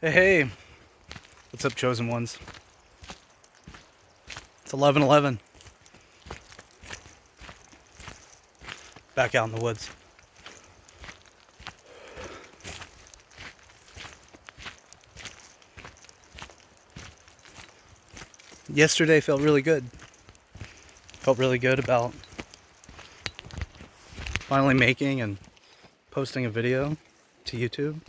Hey, hey, what's up, chosen ones? It's 11:11. Back out in the woods. Yesterday felt really good. Felt really good about finally making and posting a video to YouTube.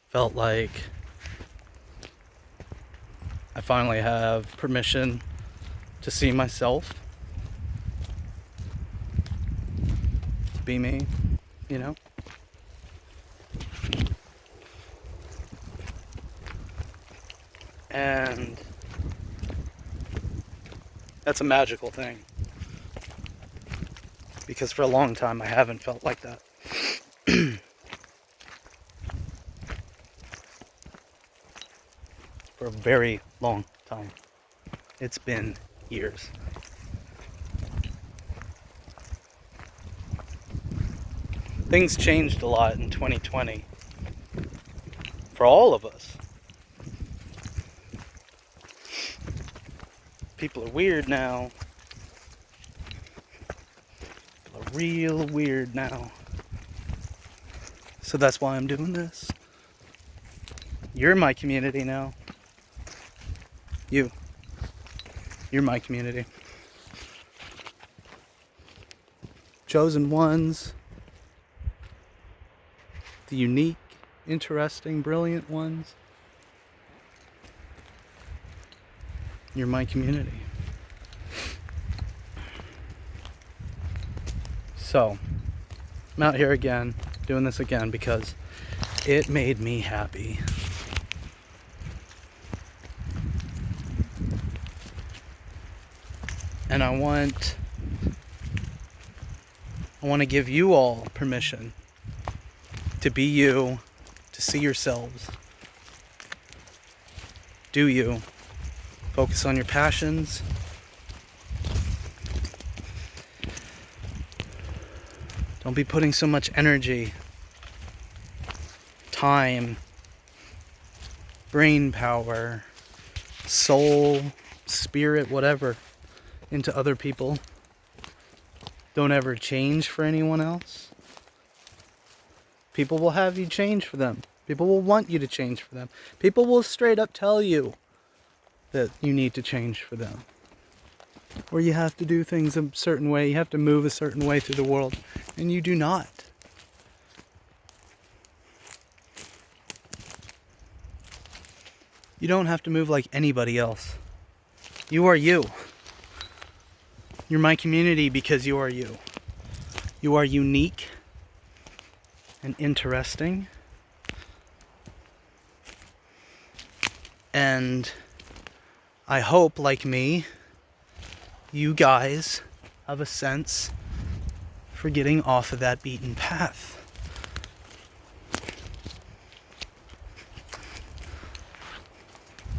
Felt like I finally have permission to see myself, be me, you know? And that's a magical thing. Because for a long time I haven't felt like that. For a very long time. It's been years. Things changed a lot in 2020 for all of us. People are weird now. People are real weird now. So that's why I'm doing this. You're my community now. You're my community. Chosen ones. The unique, interesting, brilliant ones. You're my community. So, I'm out here again, doing this again because it made me happy. And I want to give you all permission to be you, to see yourselves. Do you. Focus on your passions. Don't be putting so much energy, time, brain power, soul, spirit, whatever, into other people. Don't ever change for anyone else. People will have you change for them. People will want you to change for them. People will straight up tell you that you need to change for them. Or you have to do things a certain way. You have to move a certain way through the world. And you do not. You don't have to move like anybody else. You are you. You're my community because you are you. You are unique and interesting. And I hope, like me, you guys have a sense for getting off of that beaten path.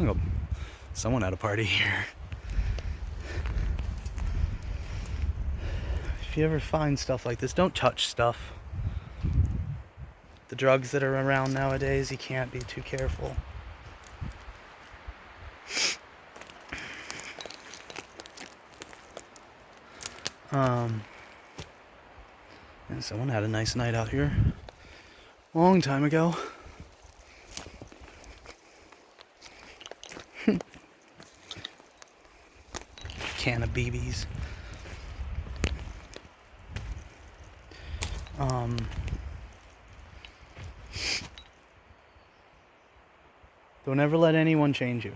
Oh, someone had a party here. If you ever find stuff like this, don't touch stuff. The drugs that are around nowadays, you can't be too careful. And someone had a nice night out here a long time ago. Can of BBs. Don't ever let anyone change you.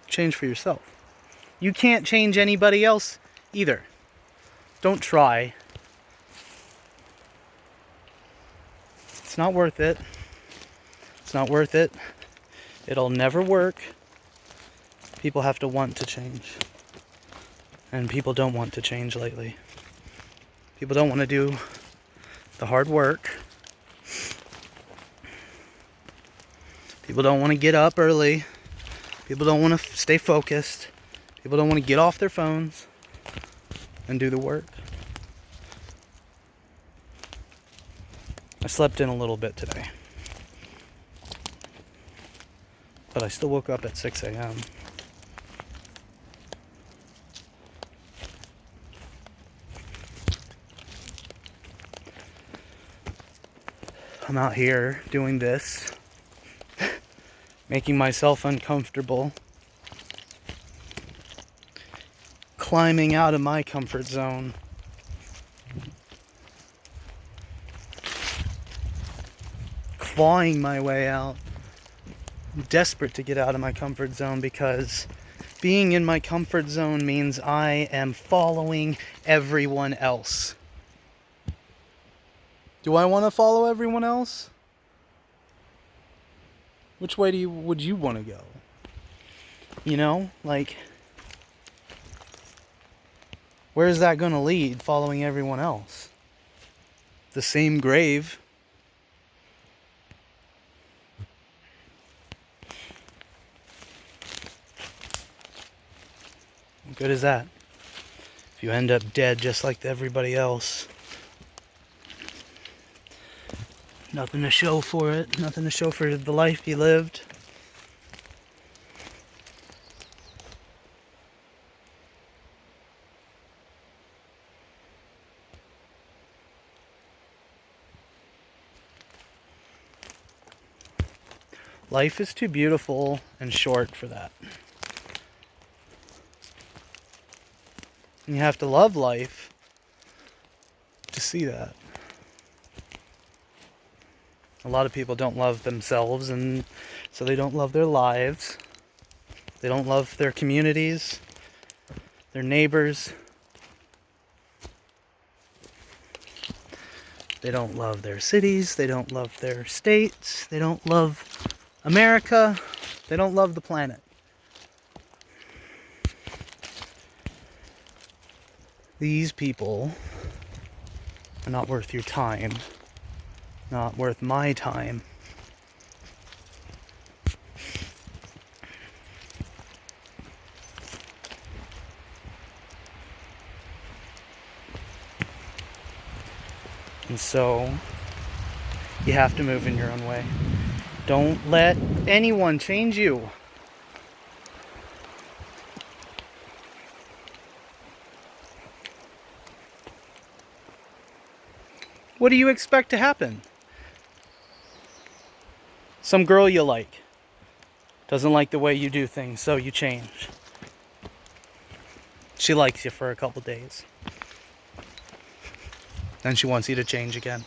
Change for yourself. You can't change anybody else either. Don't try. It's not worth it. It's not worth it. It'll never work. People have to want to change. And people don't want to change lately. People don't want to do the hard work. People don't want to get up early. People don't want to stay focused. People don't want to get off their phones. and do the work. I slept in a little bit today, but I still woke up at 6 a.m. I'm out here doing this, making myself uncomfortable, climbing out of my comfort zone, clawing my way out. I'm desperate to get out of my comfort zone because being in my comfort zone means I am following everyone else. Do I want to follow everyone else? Which way would you want to go? You know, like, where's that going to lead, following everyone else? The same grave. What good is that? If you end up dead just like everybody else. Nothing to show for it. Nothing to show for the life you lived. Life is too beautiful and short for that. And you have to love life to see that. A lot of people don't love themselves, and so they don't love their lives. They don't love their communities, their neighbors. They don't love their cities. They don't love their states. They don't love America. They don't love the planet. These people are not worth your time. Not worth my time. And so, you have to move in your own way. Don't let anyone change you. What do you expect to happen? Some girl you like doesn't like the way you do things, so you change. She likes you for a couple days. Then she wants you to change again.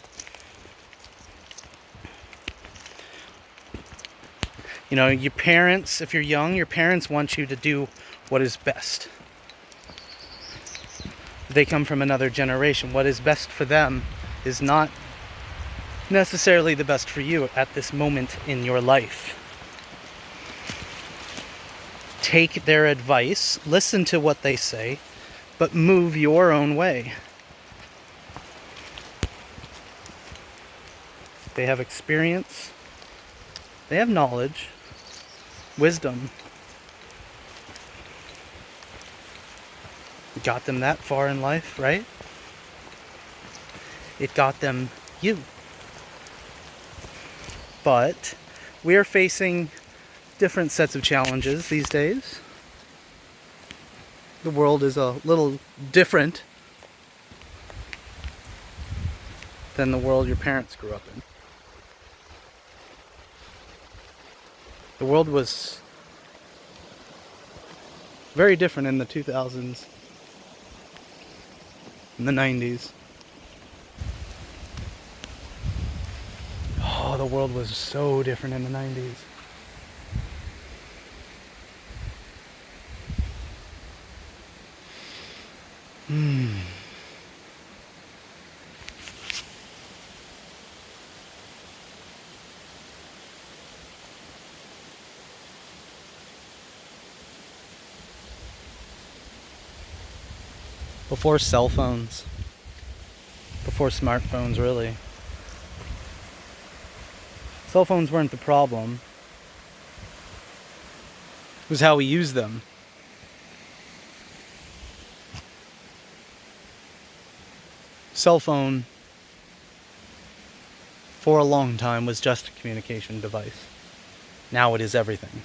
You know, your parents, if you're young, your parents want you to do what is best. They come from another generation. What is best for them is not necessarily the best for you at this moment in your life. Take their advice, listen to what they say, but move your own way. They have experience, they have knowledge, wisdom. It got them that far in life, right? It got them you. But we are facing different sets of challenges these days. The world is a little different than the world your parents grew up in. The world was very different in the 2000s, in the 90s. Oh, the world was so different in the 90s. Before cell phones, before smartphones, really. Cell phones weren't the problem. It was how we used them. cell phone for a long time was just a communication device. Now it is everything.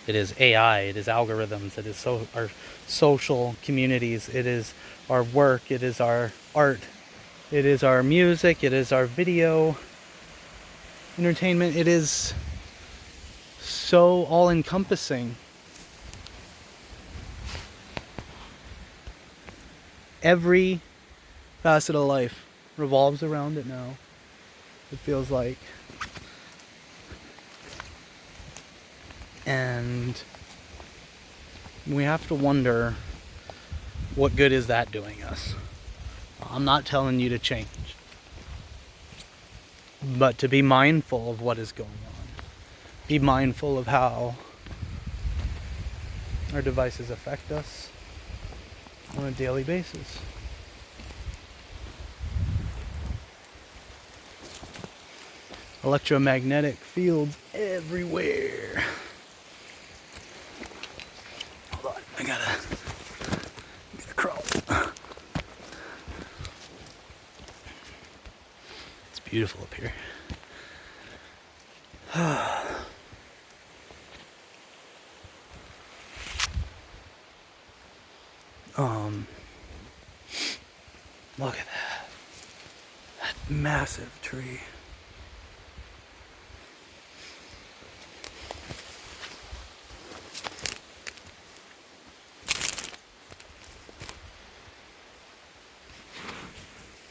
It is AI, it is algorithms, it is our social communities, it is our work, it is our art, it is our music, it is our video entertainment. It is so all-encompassing. Every facet of life revolves around it now. It feels like. And we have to wonder, what good is that doing us? I'm not telling you to change, but to be mindful of what is going on. Be mindful of how our devices affect us on a daily basis. Electromagnetic fields everywhere. Hold on, I gotta crawl. It's beautiful up here. Look at that. That massive tree.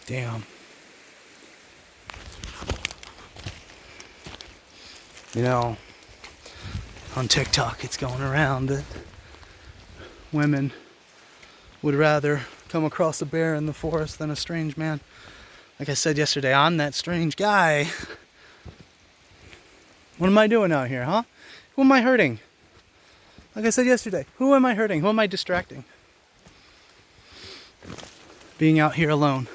Damn. You know, on TikTok it's going around that women would rather come across a bear in the forest than a strange man. Like I said yesterday, I'm that strange guy. What am I doing out here, huh? Who am I hurting? Like I said yesterday, who am I hurting? Who am I distracting? Being out here alone.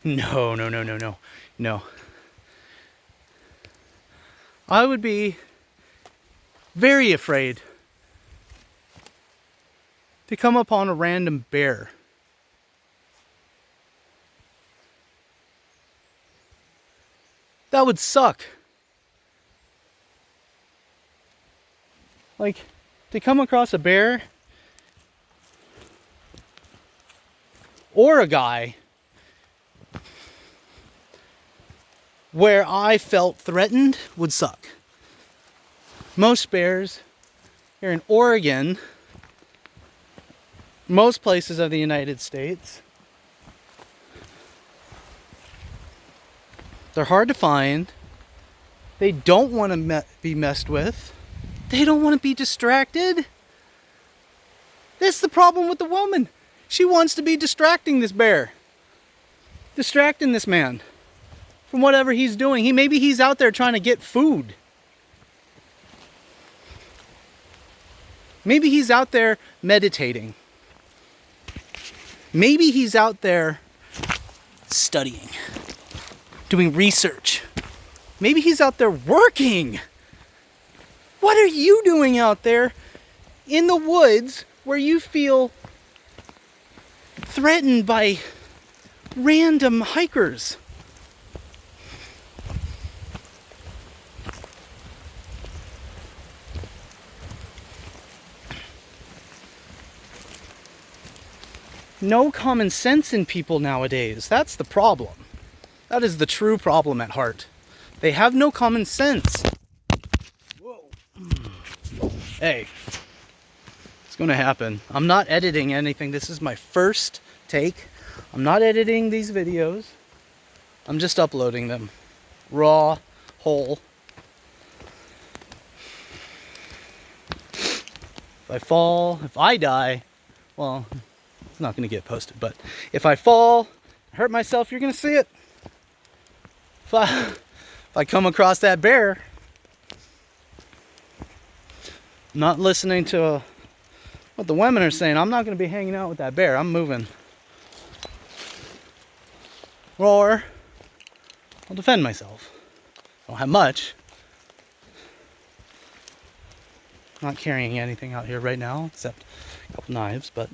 No. No. I would be very afraid to come upon a random bear. That would suck. Like, to come across a bear or a guy where I felt threatened would suck. Most bears here in Oregon, most places of the United States, they're hard to find. They don't want to be messed with. They don't want to be distracted. That's the problem with the woman. She wants to be distracting this bear. Distracting this man from whatever he's doing. Maybe he's out there trying to get food. Maybe he's out there meditating. Maybe he's out there studying, doing research. Maybe he's out there working. What are you doing out there in the woods where you feel threatened by random hikers? No common sense in people nowadays. That's the problem. That is the true problem at heart. They have no common sense. Whoa. Hey, it's gonna happen. I'm not editing anything. This is my first take. I'm not editing these videos. I'm just uploading them. Raw, whole. If I fall, if I die, well, it's not going to get posted, but if I fall, hurt myself, you're going to see it. If I come across that bear, I'm not listening to what the women are saying. I'm not going to be hanging out with that bear. I'm moving. Or I'll defend myself. I don't have much. I'm not carrying anything out here right now except a couple knives, but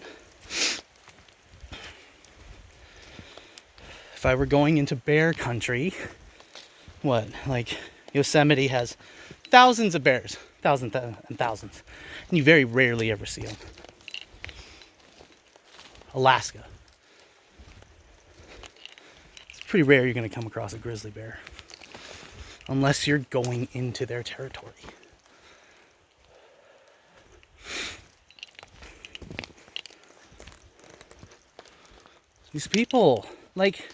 if I were going into bear country, what, like Yosemite has thousands of bears, thousands and thousands, and you very rarely ever see them. Alaska, it's pretty rare you're going to come across a grizzly bear unless you're going into their territory. These people, like,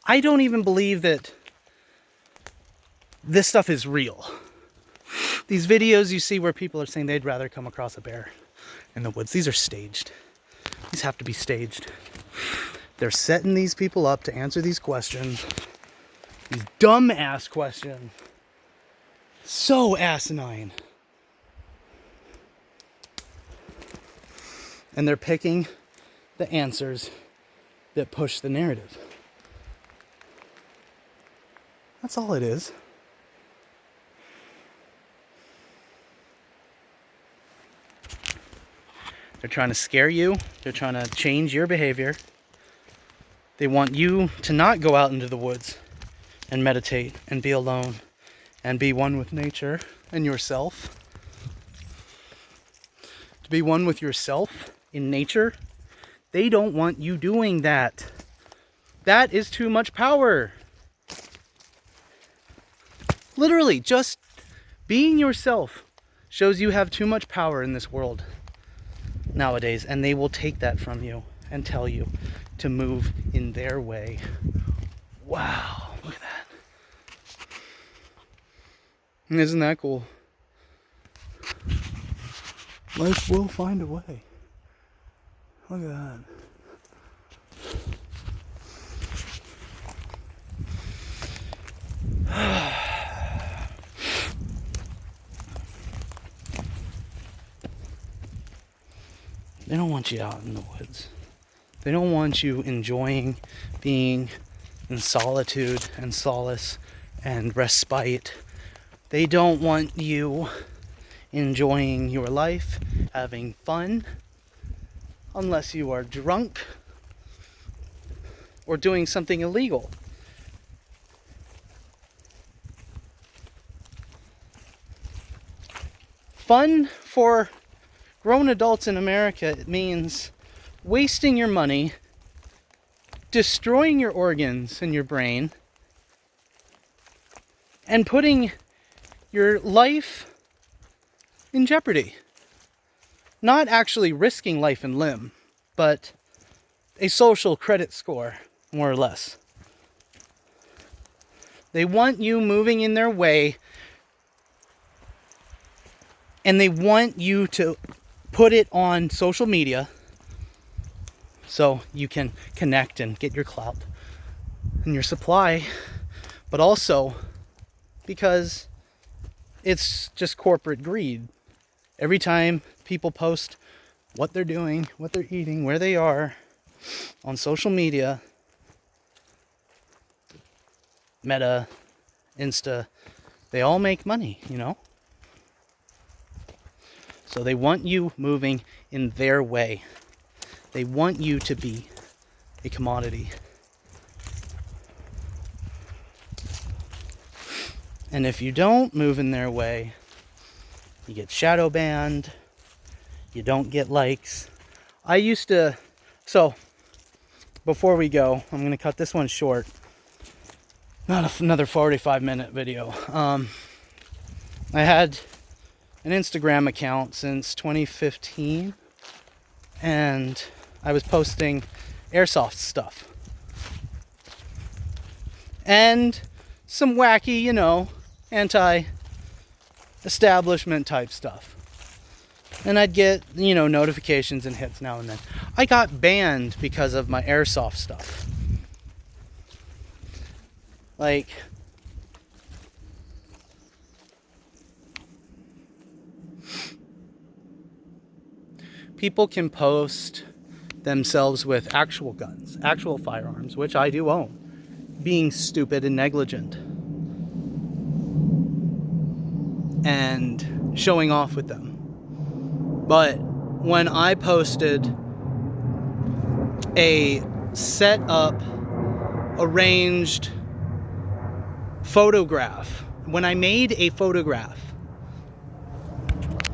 I don't even believe that this stuff is real. These videos you see where people are saying they'd rather come across a bear in the woods, these are staged. These have to be staged. They're setting these people up to answer these questions. These dumb ass questions. So asinine. And they're picking the answers that push the narrative. That's all it is. They're trying to scare you. They're trying to change your behavior. They want you to not go out into the woods and meditate and be alone and be one with nature and yourself. To be one with yourself in nature, they don't want you doing that. That is too much power. Literally, just being yourself shows you have too much power in this world nowadays, and they will take that from you and tell you to move in their way. Wow, look at that. Isn't that cool? Life will find a way. Look at that. They don't want you out in the woods. They don't want you enjoying being in solitude and solace and respite. They don't want you enjoying your life, having fun, unless you are drunk or doing something illegal. Fun for grown adults in America, it means wasting your money, destroying your organs and your brain, and putting your life in jeopardy. Not actually risking life and limb, but a social credit score, more or less. They want you moving in their way, and they want you to put it on social media so you can connect and get your clout and your supply, but also because it's just corporate greed. Every time people post what they're doing, what they're eating, where they are on social media, Meta, Insta, they all make money, you know? So they want you moving in their way. They want you to be a commodity. And if you don't move in their way, you get shadow banned, you don't get likes. I used to, so before we go, I'm going to cut this one short. Not another 45-minute video. I had an Instagram account since 2015, and I was posting airsoft stuff. And some wacky, you know, anti-establishment type stuff. And I'd get, you know, notifications and hits now and then. I got banned because of my airsoft stuff. Like, people can post themselves with actual guns, actual firearms, which I do own, being stupid and negligent, and showing off with them. But when I posted a set up, arranged photograph. When I made a photograph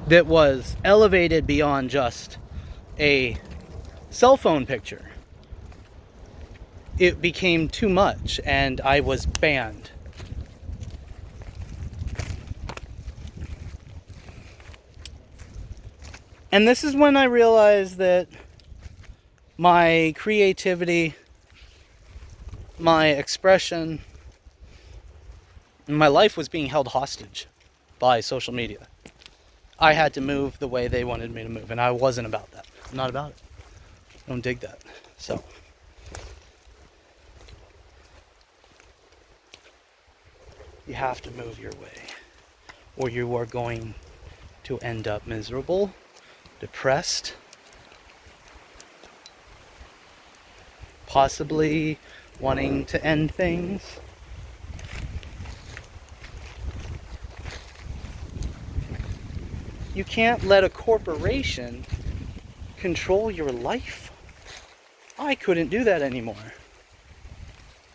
that was elevated beyond just a cell phone picture, it became too much and I was banned. And this is when I realized that my creativity, my expression, and my life was being held hostage by social media. I had to move the way they wanted me to move, and I wasn't about that. I'm not about it. I don't dig that. So you have to move your way, or you are going to end up miserable, depressed, possibly wanting to end things. You can't let a corporation control your life. I couldn't do that anymore.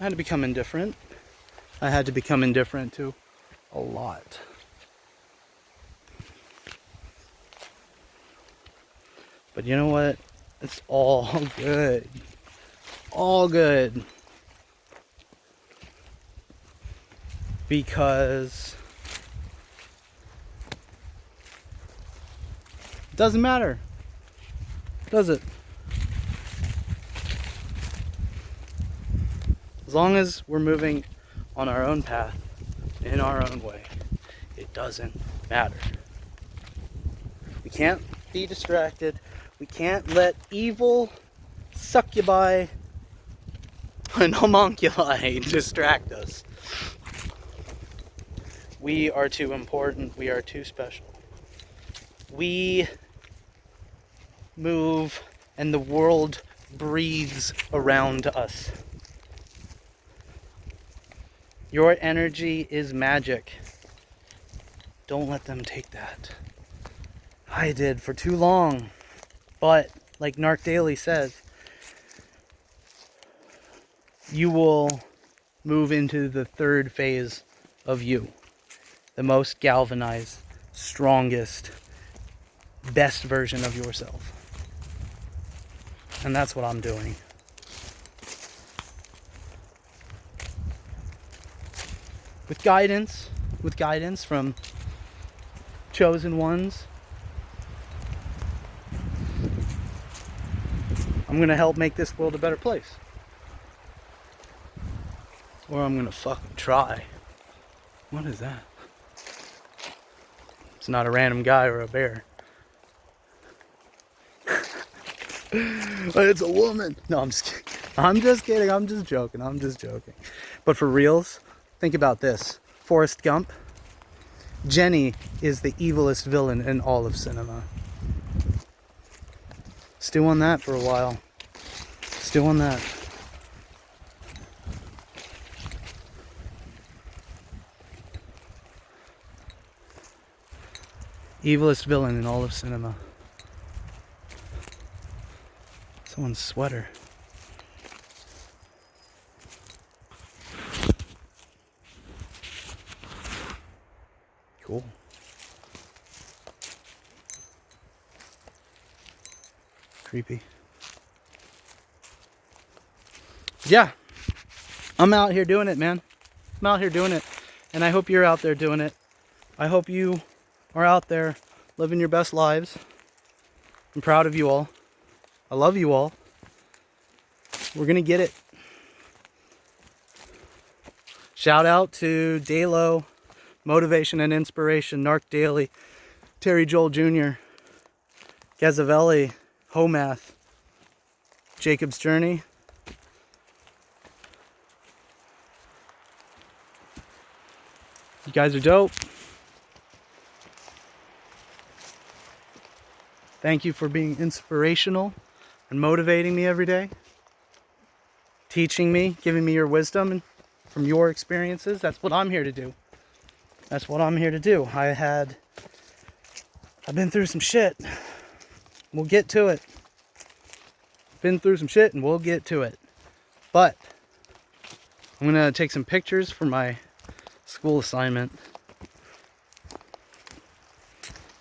I had to become indifferent. I had to become indifferent to a lot. But you know what? It's all good. All good. Because it doesn't matter, does it? As long as we're moving on our own path, in our own way, it doesn't matter. We can't be distracted. We can't let evil succubi and homunculi distract us. We are too important. We are too special. We move and the world breathes around us. Your energy is magic. Don't let them take that. I did for too long. But, like Narc Daily says, you will move into the third phase of you. The most galvanized, strongest, best version of yourself. And that's what I'm doing. With guidance from chosen ones, I'm gonna help make this world a better place. Or I'm gonna fucking try. What is that? It's not a random guy or a bear. It's a woman. No, I'm just kidding. I'm just kidding. I'm just joking. But for reals, think about this. Forrest Gump. Jenny is the evilest villain in all of cinema. Stew on that for a while. Stew on that. Evilest villain in all of cinema. Someone's sweater. Cool. Creepy. Yeah. I'm out here doing it, man. I'm out here doing it. And I hope you're out there doing it. I hope you are out there living your best lives. I'm proud of you all. I love you all. We're gonna get it. Shout out to Dalo, Motivation and Inspiration, Narc Daily, Terry Joel Jr., Gazavelli, Homath, Jacob's Journey. You guys are dope. Thank you for being inspirational and motivating me every day. Teaching me, giving me your wisdom and from your experiences. That's what I'm here to do. That's what I'm here to do. I've been through some shit. We'll get to it. Been through some shit and we'll get to it. But I'm gonna take some pictures for my school assignment.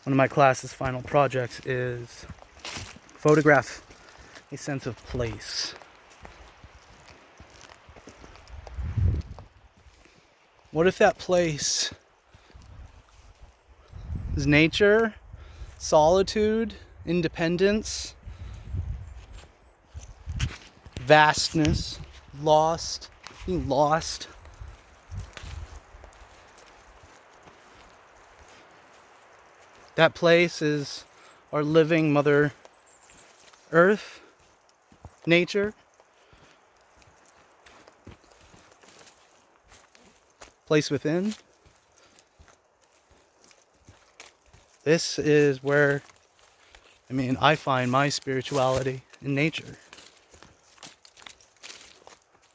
One of my class's final projects is photograph a sense of place. What if that place is nature, solitude, independence, vastness, being lost? That place is our living Mother Earth, nature. Place within. This is where, I find my spirituality in nature.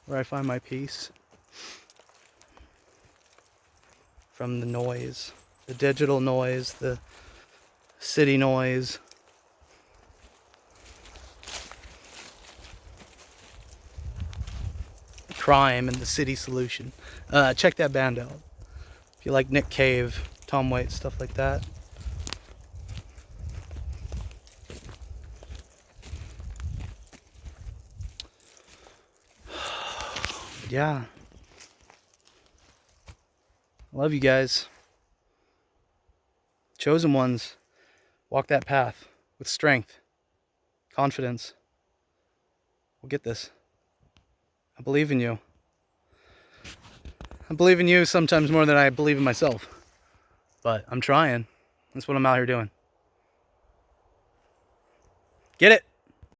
Where I find my peace from the noise, the digital noise, the city noise. Crime and the city solution. Check that band out if you like Nick Cave, Tom Waits, stuff like that. Yeah. Love you guys. Chosen ones. Walk that path with strength, confidence. We'll get this. I believe in you. I believe in you sometimes more than I believe in myself. But I'm trying. That's what I'm out here doing. Get it?